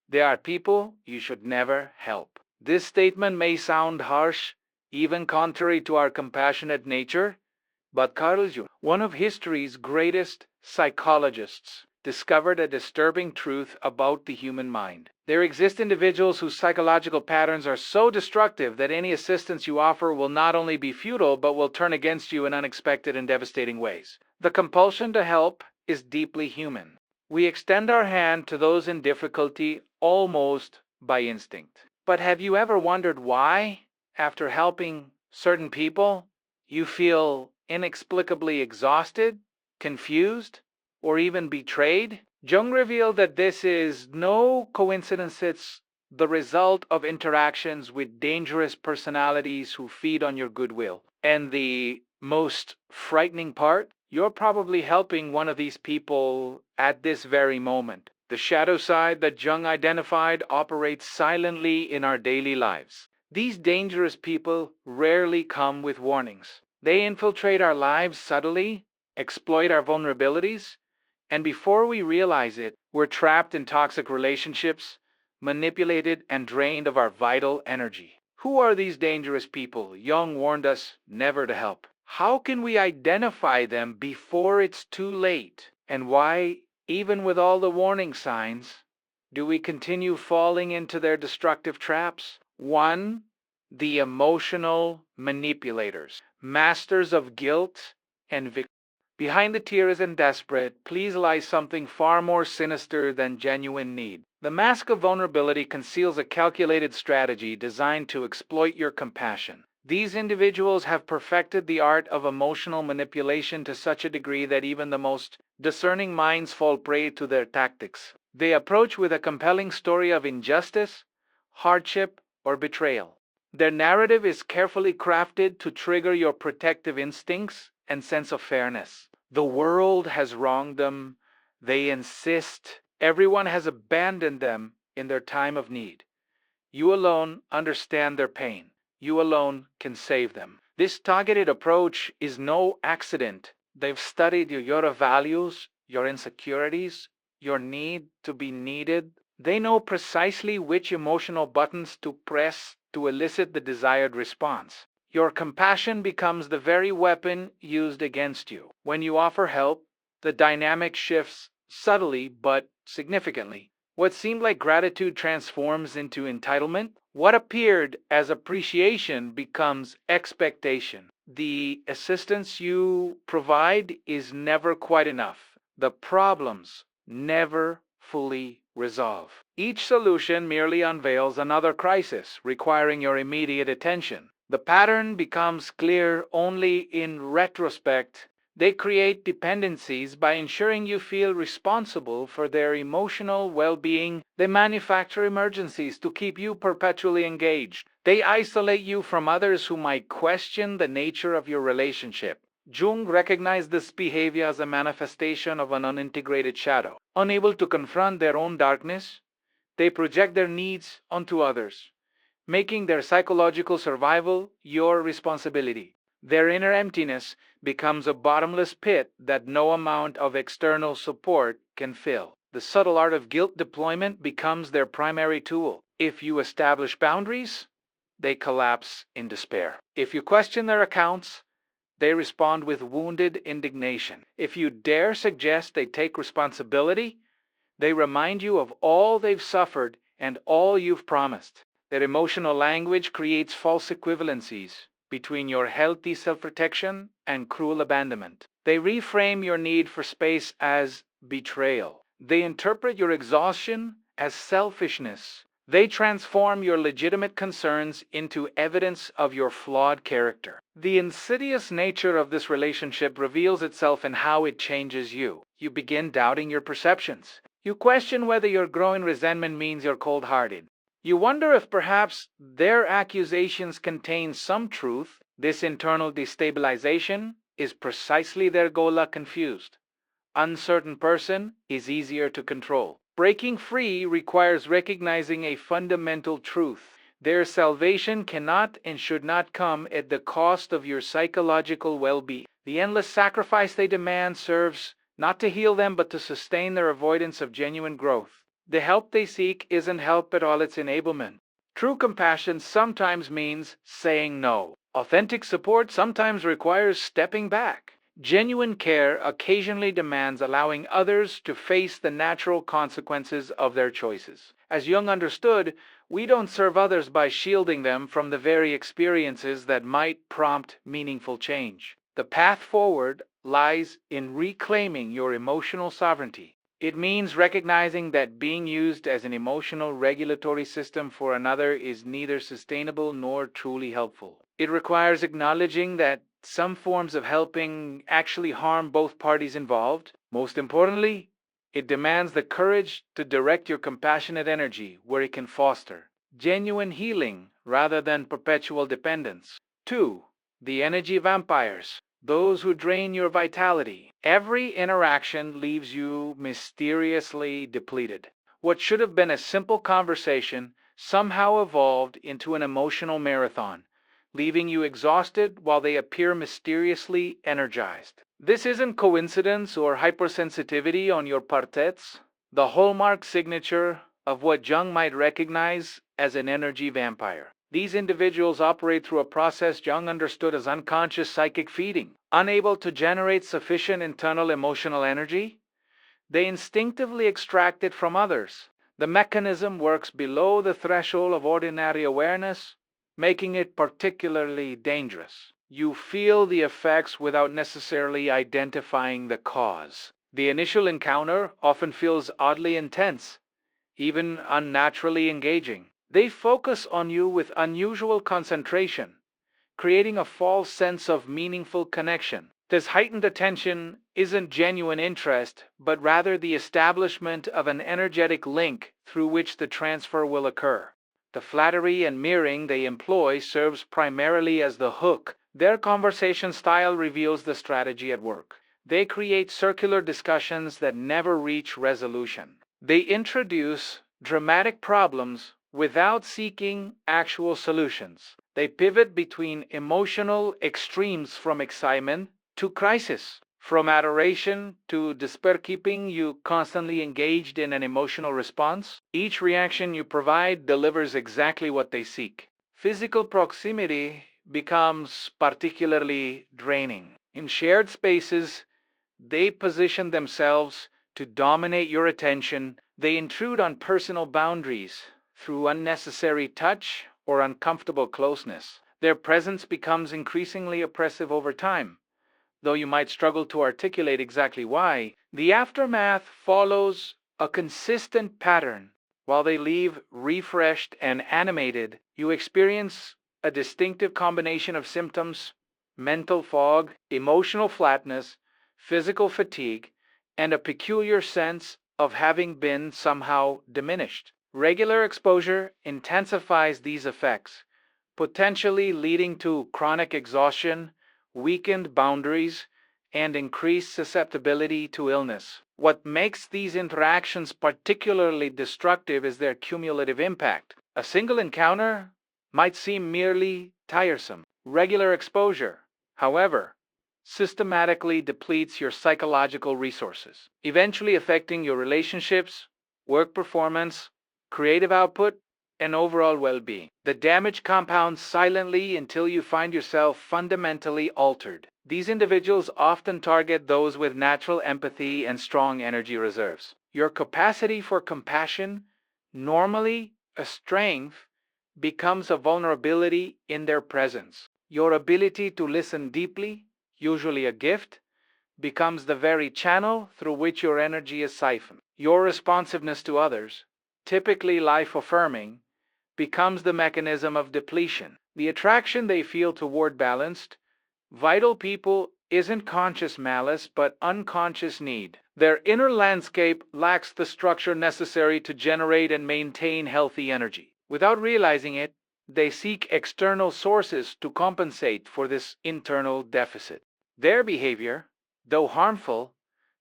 They are people you should never help. This statement may sound harsh, even contrary to our compassionate nature, but Carl Jung, one of history's greatest psychologists, discovered a disturbing truth about the human mind. There exist individuals whose psychological patterns are so destructive that any assistance you offer will not only be futile but will turn against you in unexpected and devastating ways. The compulsion to help is deeply human. We extend our hand to those in difficulty almost by instinct. But have you ever wondered why, after helping certain people, you feel inexplicably exhausted, confused, or even betrayed? Jung revealed that this is no coincidence. It's the result of interactions with dangerous personalities who feed on your goodwill. And the most frightening part, you're probably helping one of these people at this very moment. The shadow side that Jung identified operates silently in our daily lives. These dangerous people rarely come with warnings. They infiltrate our lives subtly, exploit our vulnerabilities, and before we realize it, we're trapped in toxic relationships, manipulated and drained of our vital energy. Who are these dangerous people Jung warned us never to help? How can we identify them before it's too late? And why, even with all the warning signs, do we continue falling into their destructive traps? 1. The emotional manipulators, masters of guilt and victim. Behind the tears and desperate, please lies something far more sinister than genuine need. The mask of vulnerability conceals a calculated strategy designed to exploit your compassion. These individuals have perfected the art of emotional manipulation to such a degree that even the most discerning minds fall prey to their tactics. They approach with a compelling story of injustice, hardship, or betrayal. Their narrative is carefully crafted to trigger your protective instincts and sense of fairness. The world has wronged them, they insist. Everyone has abandoned them in their time of need. You alone understand their pain. You alone can save them. This targeted approach is no accident. They've studied your values, your insecurities, your need to be needed. They know precisely which emotional buttons to press to elicit the desired response. Your compassion becomes the very weapon used against you. When you offer help, the dynamic shifts subtly but significantly. What seemed like gratitude transforms into entitlement. What appeared as appreciation becomes expectation. The assistance you provide is never quite enough. The problems never fully resolve. Each solution merely unveils another crisis requiring your immediate attention. The pattern becomes clear only in retrospect. They create dependencies by ensuring you feel responsible for their emotional well-being. They manufacture emergencies to keep you perpetually engaged. They isolate you from others who might question the nature of your relationship. Jung recognized this behavior as a manifestation of an unintegrated shadow. Unable to confront their own darkness, they project their needs onto others, making their psychological survival your responsibility. Their inner emptiness becomes a bottomless pit that no amount of external support can fill. The subtle art of guilt deployment becomes their primary tool. If you establish boundaries, they collapse in despair. If you question their accounts, they respond with wounded indignation. If you dare suggest they take responsibility, they remind you of all they've suffered and all you've promised. Their emotional language creates false equivalencies between your healthy self-protection and cruel abandonment. They reframe your need for space as betrayal. They interpret your exhaustion as selfishness. They transform your legitimate concerns into evidence of your flawed character. The insidious nature of this relationship reveals itself in how it changes you. You begin doubting your perceptions. You question whether your growing resentment means you're cold-hearted. You wonder if perhaps their accusations contain some truth. This internal destabilization is precisely their goal. Confused, uncertain person is easier to control. Breaking free requires recognizing a fundamental truth. Their salvation cannot and should not come at the cost of your psychological well-being. The endless sacrifice they demand serves not to heal them but to sustain their avoidance of genuine growth. The help they seek isn't help at all, it's enablement. True compassion sometimes means saying no. Authentic support sometimes requires stepping back. Genuine care occasionally demands allowing others to face the natural consequences of their choices. As Jung understood, we don't serve others by shielding them from the very experiences that might prompt meaningful change. The path forward lies in reclaiming your emotional sovereignty. It means recognizing that being used as an emotional regulatory system for another is neither sustainable nor truly helpful. It requires acknowledging that some forms of helping actually harm both parties involved. Most importantly, it demands the courage to direct your compassionate energy where it can foster genuine healing rather than perpetual dependence. 2. The energy vampires, those who drain your vitality. Every interaction leaves you mysteriously depleted. What should have been a simple conversation somehow evolved into an emotional marathon, leaving you exhausted while they appear mysteriously energized. This isn't coincidence or hypersensitivity on your part's the hallmark signature of what Jung might recognize as an energy vampire. These individuals operate through a process Jung understood as unconscious psychic feeding. Unable to generate sufficient internal emotional energy, they instinctively extract it from others. The mechanism works below the threshold of ordinary awareness, making it particularly dangerous. You feel the effects without necessarily identifying the cause. The initial encounter often feels oddly intense, even unnaturally engaging. They focus on you with unusual concentration, creating a false sense of meaningful connection. This heightened attention isn't genuine interest, but rather the establishment of an energetic link through which the transfer will occur. The flattery and mirroring they employ serves primarily as the hook. Their conversation style reveals the strategy at work. They create circular discussions that never reach resolution. They introduce dramatic problems without seeking actual solutions. They pivot between emotional extremes from excitement to crisis, from adoration to despair, keeping you constantly engaged in an emotional response. Each reaction you provide delivers exactly what they seek. Physical proximity becomes particularly draining. In shared spaces, they position themselves to dominate your attention. They intrude on personal boundaries through unnecessary touch or uncomfortable closeness. Their presence becomes increasingly oppressive over time. Though you might struggle to articulate exactly why, the aftermath follows a consistent pattern. While they leave refreshed and animated, you experience a distinctive combination of symptoms: mental fog, emotional flatness, physical fatigue, and a peculiar sense of having been somehow diminished. Regular exposure intensifies these effects, potentially leading to chronic exhaustion, weakened boundaries, and increased susceptibility to illness. What makes these interactions particularly destructive is their cumulative impact. A single encounter might seem merely tiresome. Regular exposure, however, systematically depletes your psychological resources, eventually affecting your relationships, work performance, creative output, and overall well being. The damage compounds silently until you find yourself fundamentally altered. These individuals often target those with natural empathy and strong energy reserves. Your capacity for compassion, normally a strength, becomes a vulnerability in their presence. Your ability to listen deeply, usually a gift, becomes the very channel through which your energy is siphoned. Your responsiveness to others, typically life affirming, becomes the mechanism of depletion. The attraction they feel toward balanced, vital people isn't conscious malice but unconscious need. Their inner landscape lacks the structure necessary to generate and maintain healthy energy. Without realizing it, they seek external sources to compensate for this internal deficit. Their behavior, though harmful,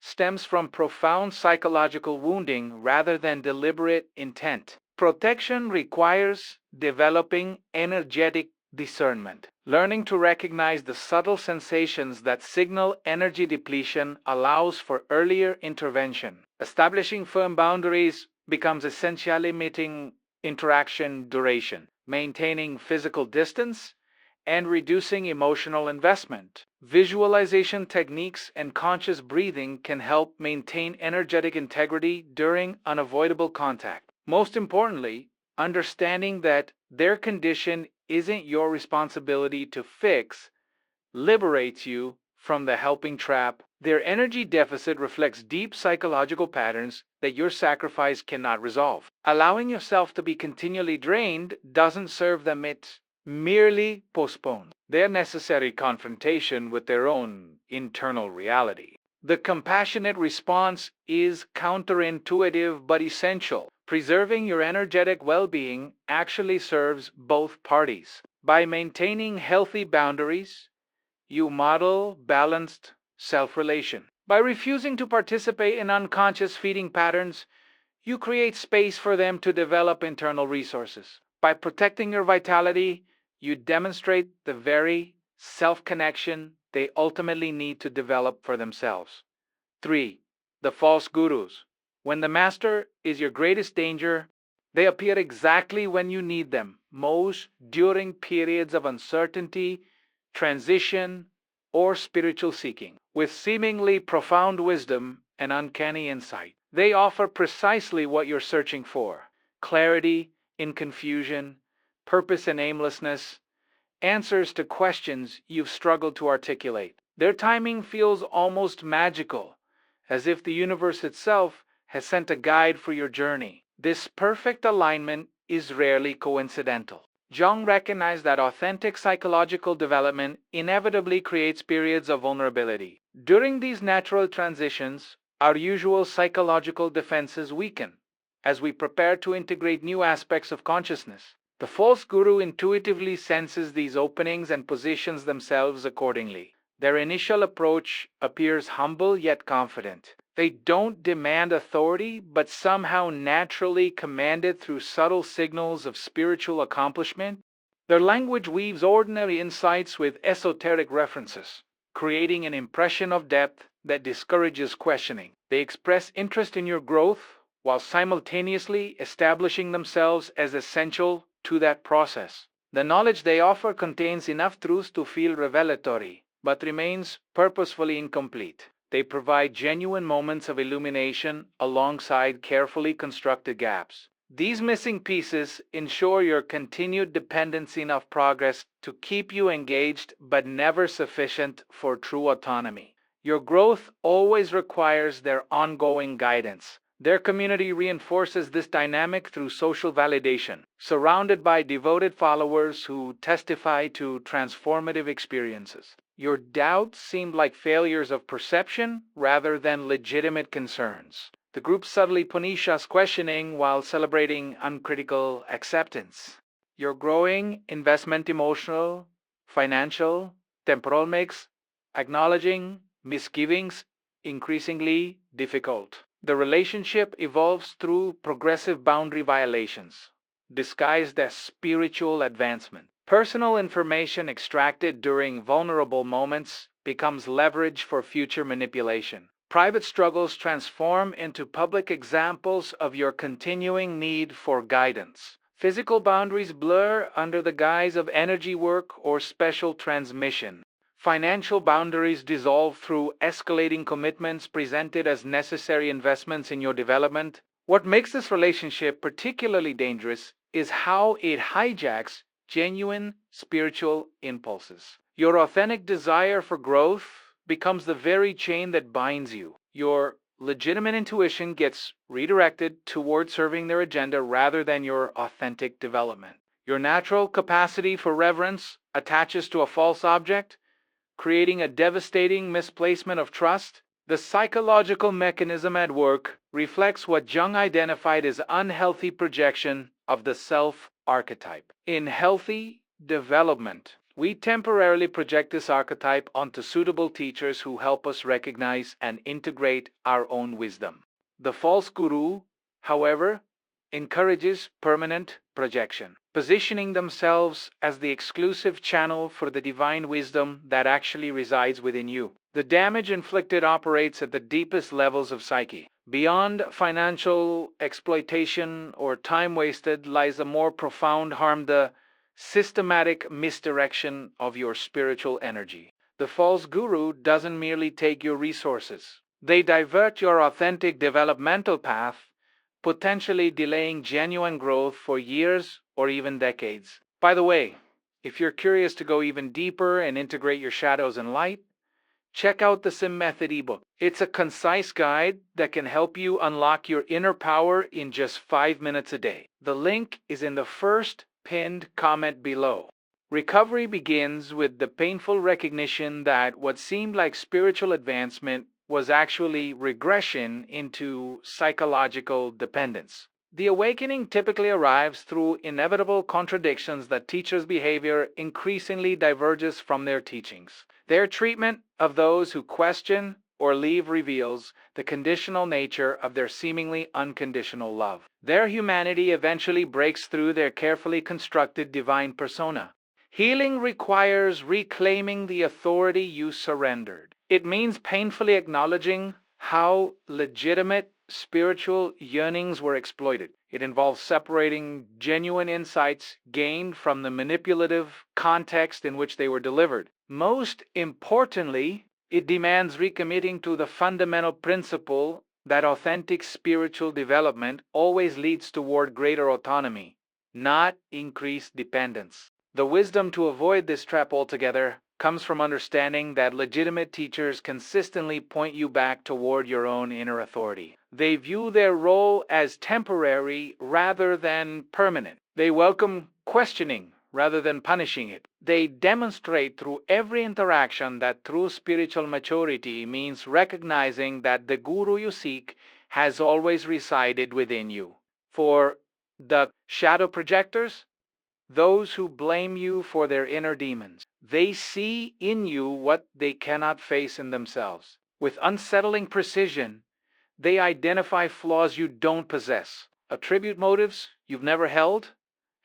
stems from profound psychological wounding rather than deliberate intent. Protection requires developing energetic discernment. Learning to recognize the subtle sensations that signal energy depletion allows for earlier intervention. Establishing firm boundaries becomes essentially limiting interaction duration, maintaining physical distance, and reducing emotional investment. Visualization techniques and conscious breathing can help maintain energetic integrity during unavoidable contact. Most importantly, understanding that their condition isn't your responsibility to fix liberates you from the helping trap. Their energy deficit reflects deep psychological patterns that your sacrifice cannot resolve. Allowing yourself to be continually drained doesn't serve them, it merely postpones their necessary confrontation with their own internal reality. The compassionate response is counterintuitive but essential. Preserving your energetic well being actually serves both parties. By maintaining healthy boundaries, you model balanced self relation. By refusing to participate in unconscious feeding patterns, you create space for them to develop internal resources. By protecting your vitality, you demonstrate the very self connection they ultimately need to develop for themselves. 3. The false gurus. When the master is your greatest danger, they appear exactly when you need them, most during periods of uncertainty, transition, or spiritual seeking. With seemingly profound wisdom and uncanny insight, they offer precisely what you're searching for: clarity in confusion, purpose in aimlessness, answers to questions you've struggled to articulate. Their timing feels almost magical, as if the universe itself has sent a guide for your journey. This perfect alignment is rarely coincidental. Jung recognized that authentic psychological development inevitably creates periods of vulnerability. During these natural transitions, our usual psychological defenses weaken as we prepare to integrate new aspects of consciousness. The false guru intuitively senses these openings and positions themselves accordingly. Their initial approach appears humble yet confident. They don't demand authority, but somehow naturally command it through subtle signals of spiritual accomplishment. Their language weaves ordinary insights with esoteric references, creating an impression of depth that discourages questioning. They express interest in your growth while simultaneously establishing themselves as essential to that process. The knowledge they offer contains enough truths to feel revelatory, but remains purposefully incomplete. They provide genuine moments of illumination alongside carefully constructed gaps. These missing pieces ensure your continued dependency enough progress to keep you engaged but never sufficient for true autonomy. Your growth always requires their ongoing guidance. Their community reinforces this dynamic through social validation, surrounded by devoted followers who testify to transformative experiences. Your doubts seemed like failures of perception rather than legitimate concerns. The group subtly punishes questioning while celebrating uncritical acceptance. Your growing investment emotional, financial, temporal mix, acknowledging misgivings increasingly difficult. The relationship evolves through progressive boundary violations, disguised as spiritual advancement. Personal information extracted during vulnerable moments becomes leverage for future manipulation. Private struggles transform into public examples of your continuing need for guidance. Physical boundaries blur under the guise of energy work or special transmission. Financial boundaries dissolve through escalating commitments presented as necessary investments in your development. What makes this relationship particularly dangerous is how it hijacks genuine spiritual impulses. Your authentic desire for growth becomes the very chain that binds you. Your legitimate intuition gets redirected toward serving their agenda rather than your authentic development. Your natural capacity for reverence attaches to a false object, creating a devastating misplacement of trust. The psychological mechanism at work reflects what Jung identified as unhealthy projection of the self archetype. In healthy development, we temporarily project this archetype onto suitable teachers who help us recognize and integrate our own wisdom. The false guru, however, encourages permanent projection, positioning themselves as the exclusive channel for the divine wisdom that actually resides within you. The damage inflicted operates at the deepest levels of psyche, Beyond financial exploitation or time wasted lies a more profound harm, the systematic misdirection of your spiritual energy. The false guru doesn't merely take your resources, they divert your authentic developmental path, potentially delaying genuine growth for years or even decades. By the way, if you're curious to go even deeper and integrate your shadows and light, check out the Sim Method ebook. It's a concise guide that can help you unlock your inner power in just 5 minutes a day. The link is in the first pinned comment below. Recovery begins with the painful recognition that what seemed like spiritual advancement was actually regression into psychological dependence. The awakening typically arrives through inevitable contradictions that teachers' behavior increasingly diverges from their teachings. Their treatment of those who question or leave reveals the conditional nature of their seemingly unconditional love. Their humanity eventually breaks through their carefully constructed divine persona. Healing requires reclaiming the authority you surrendered. It means painfully acknowledging how legitimate spiritual yearnings were exploited. It involves separating genuine insights gained from the manipulative context in which they were delivered. Most importantly, it demands recommitting to the fundamental principle that authentic spiritual development always leads toward greater autonomy, not increased dependence. The wisdom to avoid this trap altogether comes from understanding that legitimate teachers consistently point you back toward your own inner authority. They view their role as temporary rather than permanent. They welcome questioning rather than punishing it. They demonstrate through every interaction that true spiritual maturity means recognizing that the guru you seek has always resided within you. For the shadow projectors, those who blame you for their inner demons, they see in you what they cannot face in themselves. With unsettling precision, they identify flaws you don't possess, attribute motives you've never held,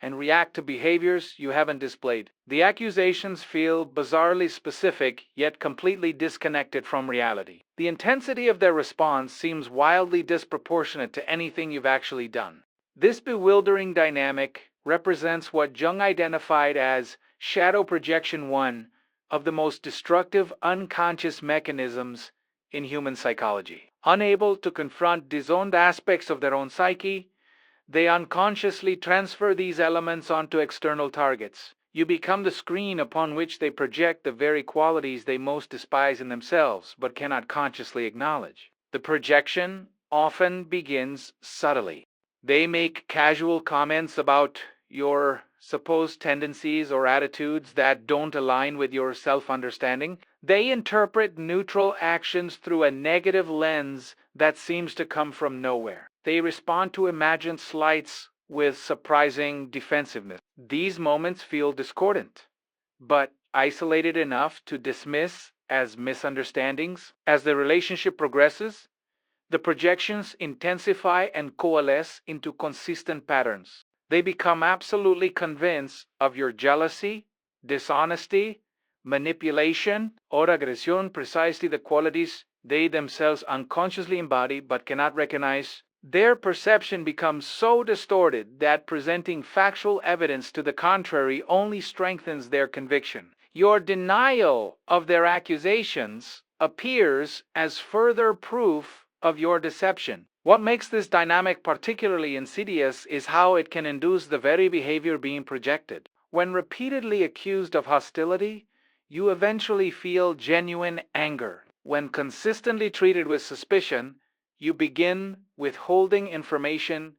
and react to behaviors you haven't displayed. The accusations feel bizarrely specific, yet completely disconnected from reality. The intensity of their response seems wildly disproportionate to anything you've actually done. This bewildering dynamic represents what Jung identified as shadow projection 1 of the most destructive unconscious mechanisms in human psychology. Unable to confront disowned aspects of their own psyche, they unconsciously transfer these elements onto external targets. You become the screen upon which they project the very qualities they most despise in themselves, but cannot consciously acknowledge. The projection often begins subtly. They make casual comments about your supposed tendencies or attitudes that don't align with your self-understanding. They interpret neutral actions through a negative lens that seems to come from nowhere. They respond to imagined slights with surprising defensiveness. These moments feel discordant, but isolated enough to dismiss as misunderstandings. As the relationship progresses, the projections intensify and coalesce into consistent patterns. They become absolutely convinced of your jealousy, dishonesty, manipulation, or aggression, precisely the qualities they themselves unconsciously embody but cannot recognize. Their perception becomes so distorted that presenting factual evidence to the contrary only strengthens their conviction. Your denial of their accusations appears as further proof of your deception. What makes this dynamic particularly insidious is how it can induce the very behavior being projected. When repeatedly accused of hostility, you eventually feel genuine anger. When consistently treated with suspicion, you begin withholding information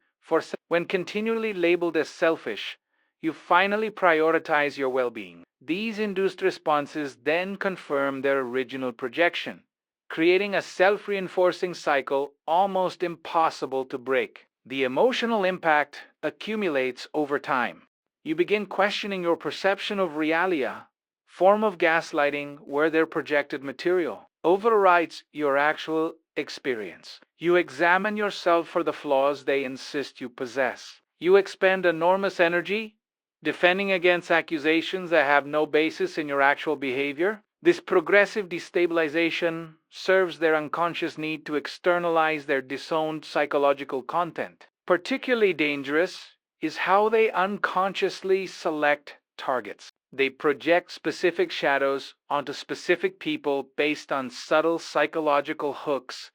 when continually labeled as selfish, you finally prioritize your well-being. These induced responses then confirm their original projection, creating a self-reinforcing cycle almost impossible to break. The emotional impact accumulates over time. You begin questioning your perception of realia, form of gaslighting where their projected material overrides your actual experience. You examine yourself for the flaws they insist you possess. You expend enormous energy defending against accusations that have no basis in your actual behavior. This progressive destabilization serves their unconscious need to externalize their disowned psychological content. Particularly dangerous is how they unconsciously select targets. They project specific shadows onto specific people based on subtle psychological hooks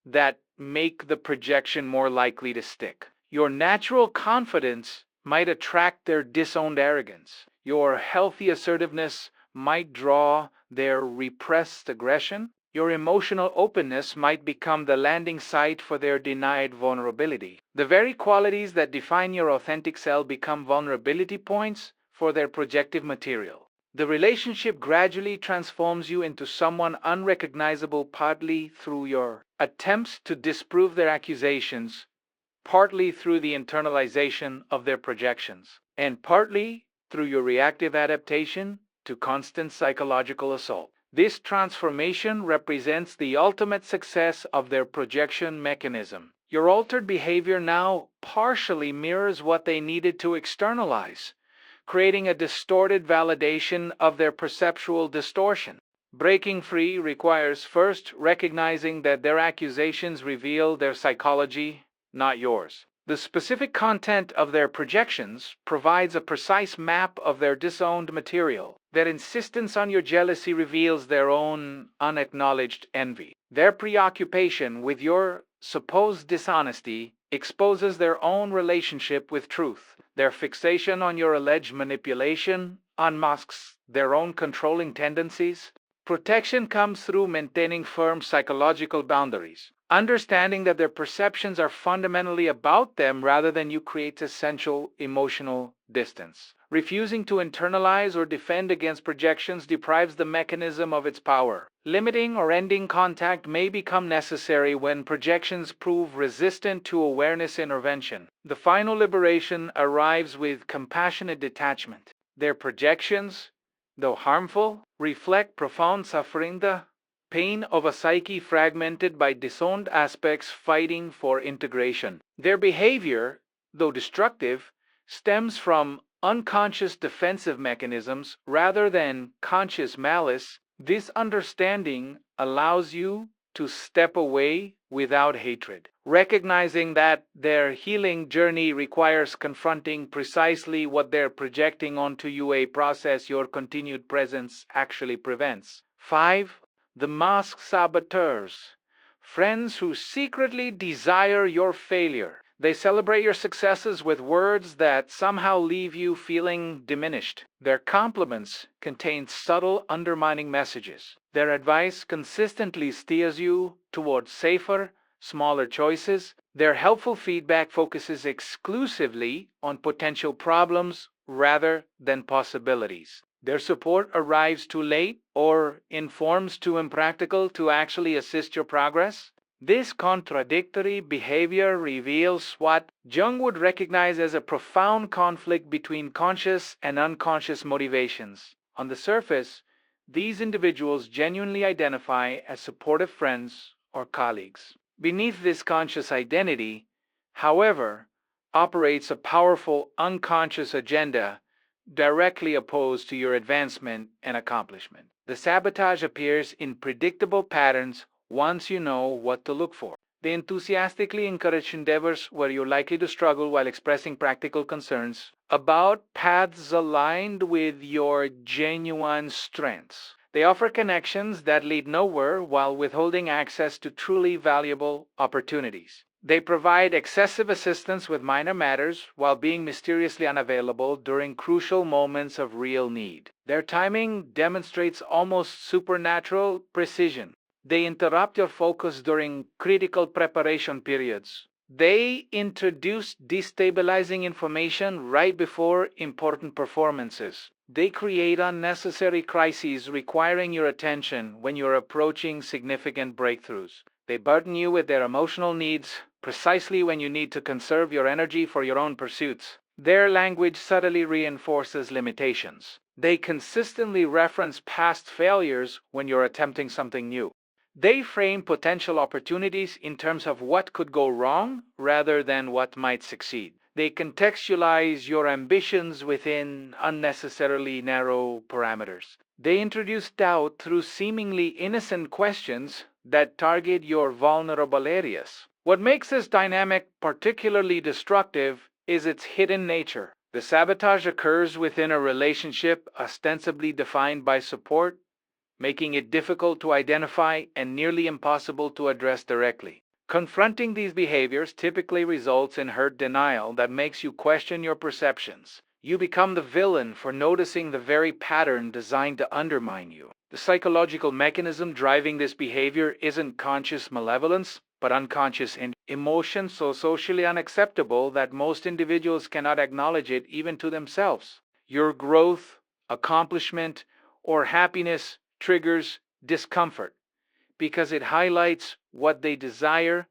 that make the projection more likely to stick. Your natural confidence might attract their disowned arrogance. Your healthy assertiveness might draw their repressed aggression. Your emotional openness might become the landing site for their denied vulnerability. The very qualities that define your authentic self become vulnerability points for their projective material. The relationship gradually transforms you into someone unrecognizable, partly through your attempts to disprove their accusations, partly through the internalization of their projections, and partly through your reactive adaptation to constant psychological assault. This transformation represents the ultimate success of their projection mechanism. Your altered behavior now partially mirrors what they needed to externalize, creating a distorted validation of their perceptual distortion. Breaking free requires first recognizing that their accusations reveal their psychology, not yours. The specific content of their projections provides a precise map of their disowned material. Their insistence on your jealousy reveals their own unacknowledged envy. Their preoccupation with your supposed dishonesty exposes their own relationship with truth. Their fixation on your alleged manipulation unmasks their own controlling tendencies. Protection comes through maintaining firm psychological boundaries. Understanding that their perceptions are fundamentally about them rather than you creates essential emotional distance. Refusing to internalize or defend against projections deprives the mechanism of its power. Limiting or ending contact may become necessary when projections prove resistant to awareness intervention. The final liberation arrives with compassionate detachment. Their projections, though harmful, reflect profound suffering, the pain of a psyche fragmented by disowned aspects fighting for integration. Their behavior, though destructive, stems from unconscious defensive mechanisms rather than conscious malice. This understanding allows you to step away without hatred, recognizing that their healing journey requires confronting precisely what they're projecting onto you, a process your continued presence actually prevents. 5. The masked saboteurs. Friends who secretly desire your failure. They celebrate your successes with words that somehow leave you feeling diminished. Their compliments contain subtle undermining messages. Their advice consistently steers you towards safer, smaller choices. Their helpful feedback focuses exclusively on potential problems rather than possibilities. Their support arrives too late or informs too impractical to actually assist your progress. This contradictory behavior reveals what Jung would recognize as a profound conflict between conscious and unconscious motivations. On the surface, these individuals genuinely identify as supportive friends or colleagues. Beneath this conscious identity, however, operates a powerful unconscious agenda directly opposed to your advancement and accomplishment. The sabotage appears in predictable patterns once you know what to look for. They enthusiastically encourage endeavors where you're likely to struggle while expressing practical concerns about paths aligned with your genuine strengths. They offer connections that lead nowhere while withholding access to truly valuable opportunities. They provide excessive assistance with minor matters while being mysteriously unavailable during crucial moments of real need. Their timing demonstrates almost supernatural precision. They interrupt your focus during critical preparation periods. They introduce destabilizing information right before important performances. They create unnecessary crises requiring your attention when you're approaching significant breakthroughs. They burden you with their emotional needs precisely when you need to conserve your energy for your own pursuits. Their language subtly reinforces limitations. They consistently reference past failures when you're attempting something new. They frame potential opportunities in terms of what could go wrong rather than what might succeed. They contextualize your ambitions within unnecessarily narrow parameters. They introduce doubt through seemingly innocent questions that target your vulnerable areas. What makes this dynamic particularly destructive is its hidden nature. The sabotage occurs within a relationship ostensibly defined by support, making it difficult to identify and nearly impossible to address directly. Confronting these behaviors typically results in hurt denial that makes you question your perceptions. You become the villain for noticing the very pattern designed to undermine you. The psychological mechanism driving this behavior isn't conscious malevolence, but unconscious emotion so socially unacceptable that most individuals cannot acknowledge it even to themselves. Your growth, accomplishment, or happiness triggers discomfort because it highlights what they desire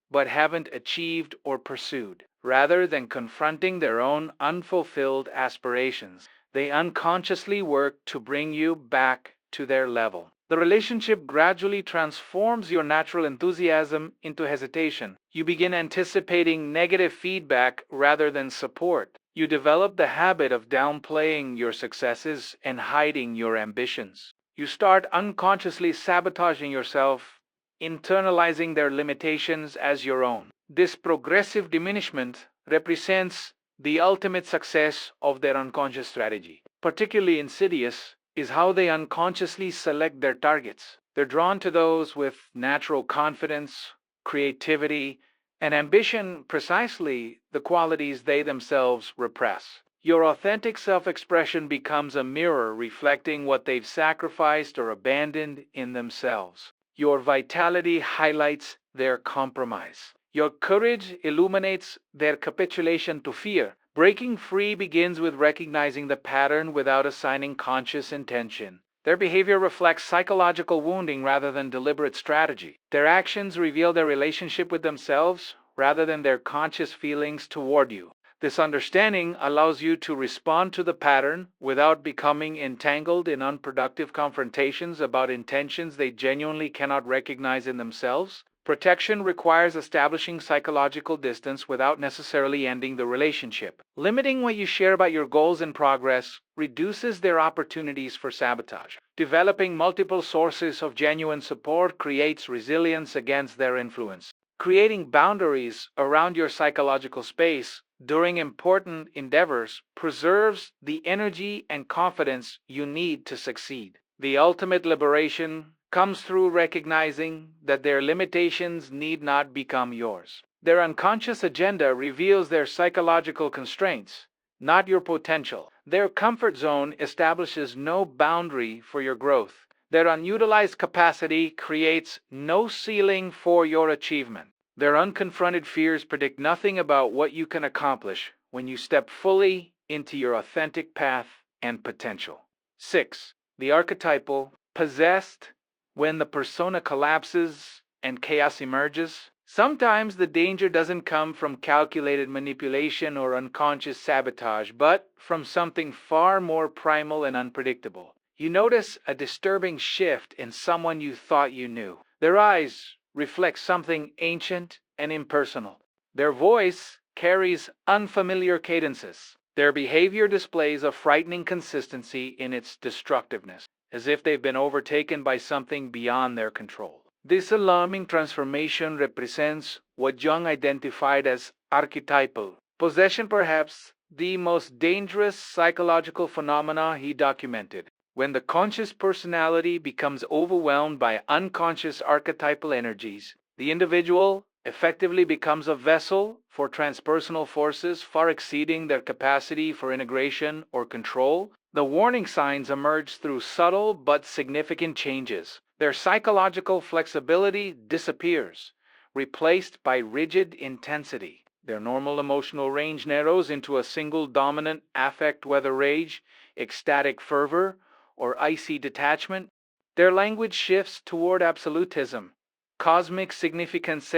but haven't achieved or pursued. Rather than confronting their own unfulfilled aspirations, they unconsciously work to bring you back to their level. The relationship gradually transforms your natural enthusiasm into hesitation. You begin anticipating negative feedback rather than support. You develop the habit of downplaying your successes and hiding your ambitions. You start unconsciously sabotaging yourself, internalizing their limitations as your own. This progressive diminishment represents the ultimate success of their unconscious strategy. Particularly insidious is how they unconsciously select their targets. They're drawn to those with natural confidence, creativity, and ambition, precisely the qualities they themselves repress. Your authentic self expression becomes a mirror reflecting what they've sacrificed or abandoned in themselves. Your vitality highlights their compromise. Your courage illuminates their capitulation to fear. Breaking free begins with recognizing the pattern without assigning conscious intention. Their behavior reflects psychological wounding rather than deliberate strategy. Their actions reveal their relationship with themselves rather than their conscious feelings toward you. This understanding allows you to respond to the pattern without becoming entangled in unproductive confrontations about intentions they genuinely cannot recognize in themselves. Protection requires establishing psychological distance without necessarily ending the relationship. Limiting what you share about your goals and progress reduces their opportunities for sabotage. Developing multiple sources of genuine support creates resilience against their influence. Creating boundaries around your psychological space during important endeavors preserves the energy and confidence you need to succeed. The ultimate liberation comes through recognizing that their limitations need not become yours. Their unconscious agenda reveals their psychological constraints, not your potential. Their comfort zone establishes no boundary for your growth. Their unutilized capacity creates no ceiling for your achievement. Their unconfronted fears predict nothing about what you can accomplish when you step fully into your authentic path and potential. 6. The archetypal possessed. When the persona collapses and chaos emerges, sometimes the danger doesn't come from calculated manipulation or unconscious sabotage, but from something far more primal and unpredictable. You notice a disturbing shift in someone you thought you knew. Their eyes reflect something ancient and impersonal. Their voice carries unfamiliar cadences. Their behavior displays a frightening consistency in its destructiveness, as if they've been overtaken by something beyond their control. This alarming transformation represents what Jung identified as archetypal possession, perhaps the most dangerous psychological phenomena he documented. When the conscious personality becomes overwhelmed by unconscious archetypal energies, the individual effectively becomes a vessel for transpersonal forces far exceeding their capacity for integration or control. The warning signs emerge through subtle but significant changes. Their psychological flexibility disappears, replaced by rigid intensity. Their normal emotional range narrows into a single dominant affect, whether rage, ecstatic fervor, or icy detachment. Their language shifts toward absolutism, cosmic significance,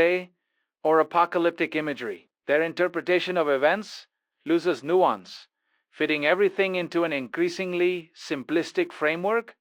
or apocalyptic imagery. Their interpretation of events loses nuance, fitting everything into an increasingly simplistic framework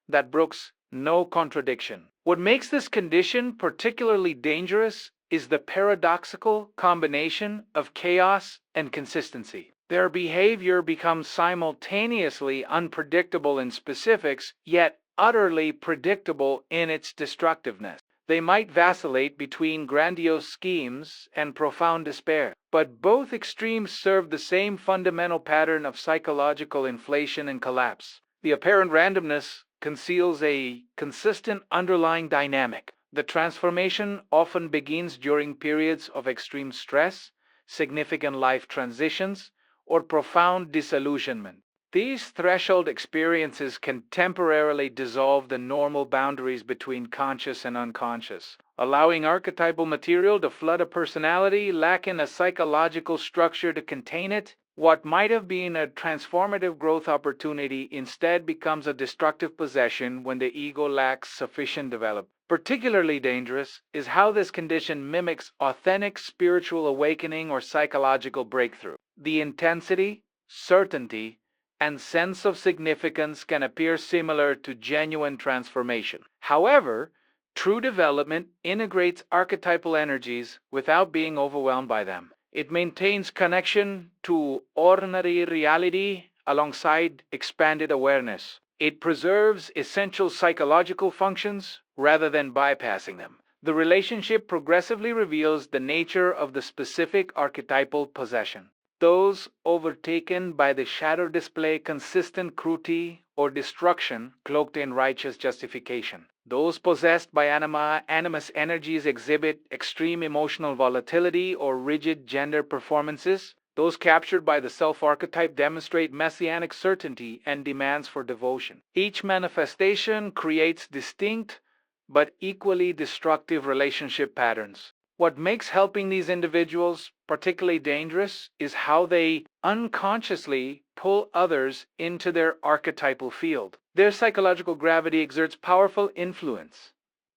that brooks no contradiction. What makes this condition particularly dangerous is the paradoxical combination of chaos and consistency. Their behavior becomes simultaneously unpredictable in specifics, yet utterly predictable in its destructiveness. They might vacillate between grandiose schemes and profound despair, but both extremes serve the same fundamental pattern of psychological inflation and collapse. The apparent randomness conceals a consistent underlying dynamic. The transformation often begins during periods of extreme stress, significant life transitions, or profound disillusionment. These threshold experiences can temporarily dissolve the normal boundaries between conscious and unconscious, allowing archetypal material to flood a personality lacking a psychological structure to contain it. What might have been a transformative growth opportunity instead becomes a destructive possession when the ego lacks sufficient development. Particularly dangerous is how this condition mimics authentic spiritual awakening or psychological breakthrough. The intensity, certainty, and sense of significance can appear similar to genuine transformation. However, true development integrates archetypal energies without being overwhelmed by them. It maintains connection to ordinary reality alongside expanded awareness. It preserves essential psychological functions rather than bypassing them. The relationship progressively reveals the nature of the specific archetypal possession. Those overtaken by the shadow display consistent cruelty or destruction cloaked in righteous justification. Those possessed by animus energies exhibit extreme emotional volatility or rigid gender performances. Those captured by the self archetype demonstrate messianic certainty and demands for devotion. Each manifestation creates distinct but equally destructive relationship patterns. What makes helping these individuals particularly dangerous is how they unconsciously pull others into their archetypal field. Their psychological gravity exerts powerful influence,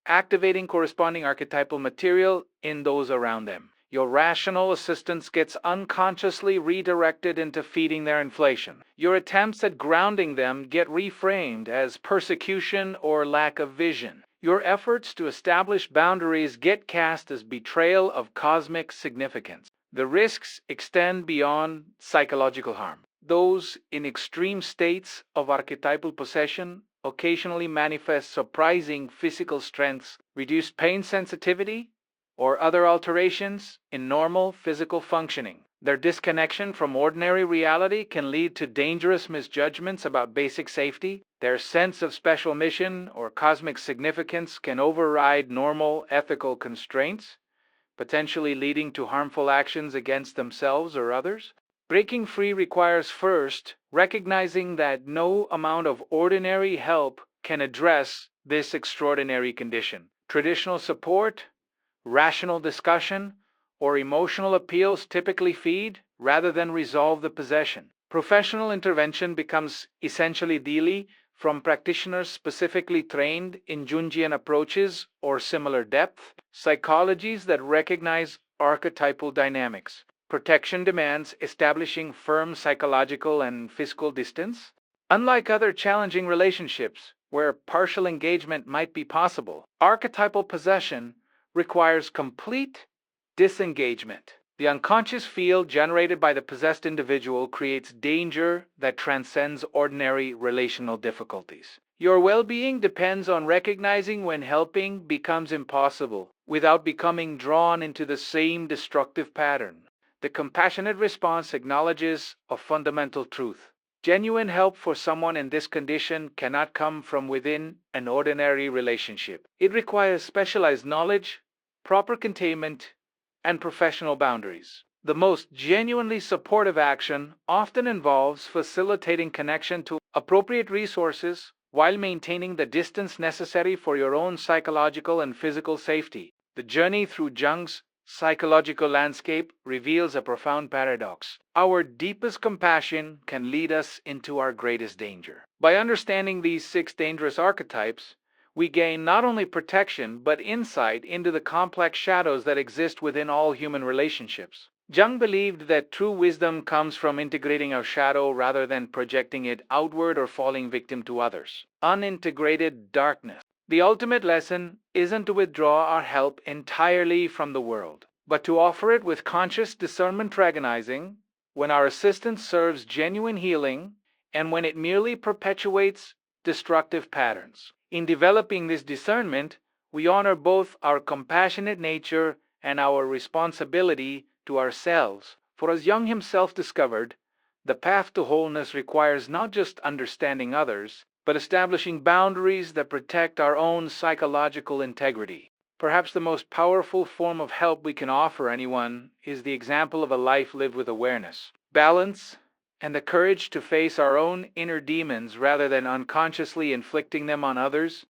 activating corresponding archetypal material in those around them. Your rational assistance gets unconsciously redirected into feeding their inflation. Your attempts at grounding them get reframed as persecution or lack of vision. Your efforts to establish boundaries get cast as betrayal of cosmic significance. The risks extend beyond psychological harm. Those in extreme states of archetypal possession occasionally manifest surprising physical strengths, reduced pain sensitivity, or other alterations in normal physical functioning. Their disconnection from ordinary reality can lead to dangerous misjudgments about basic safety. Their sense of special mission or cosmic significance can override normal ethical constraints, potentially leading to harmful actions against themselves or others. Breaking free requires first recognizing that no amount of ordinary help can address this extraordinary condition. Traditional support, rational discussion, or emotional appeals typically feed rather than resolve the possession. Professional intervention becomes essentially daily from practitioners specifically trained in Jungian approaches or similar depth, psychologies that recognize archetypal dynamics. Protection demands establishing firm psychological and physical distance. Unlike other challenging relationships, where partial engagement might be possible, archetypal possession requires complete disengagement. The unconscious field generated by the possessed individual creates danger that transcends ordinary relational difficulties. Your well being depends on recognizing when helping becomes impossible without becoming drawn into the same destructive pattern. The compassionate response acknowledges a fundamental truth. Genuine help for someone in this condition cannot come from within an ordinary relationship. It requires specialized knowledge, proper containment, and professional boundaries. The most genuinely supportive action often involves facilitating connection to appropriate resources while maintaining the distance necessary for your own psychological and physical safety. The journey through Jung's psychological landscape reveals a profound paradox. Our deepest compassion can lead us into our greatest danger. By understanding these 6 dangerous archetypes, we gain not only protection but insight into the complex shadows that exist within all human relationships. Jung believed that true wisdom comes from integrating our shadow rather than projecting it outward or falling victim to others. Unintegrated darkness. The ultimate lesson isn't to withdraw our help entirely from the world, but to offer it with conscious discernment, recognizing when our assistance serves genuine healing, and when it merely perpetuates destructive patterns. In developing this discernment, we honor both our compassionate nature and our responsibility to ourselves. For as Jung himself discovered, the path to wholeness requires not just understanding others, but establishing boundaries that protect our own psychological integrity. Perhaps the most powerful form of help we can offer anyone is the example of a life lived with awareness, balance, and the courage to face our own inner demons rather than unconsciously inflicting them on others.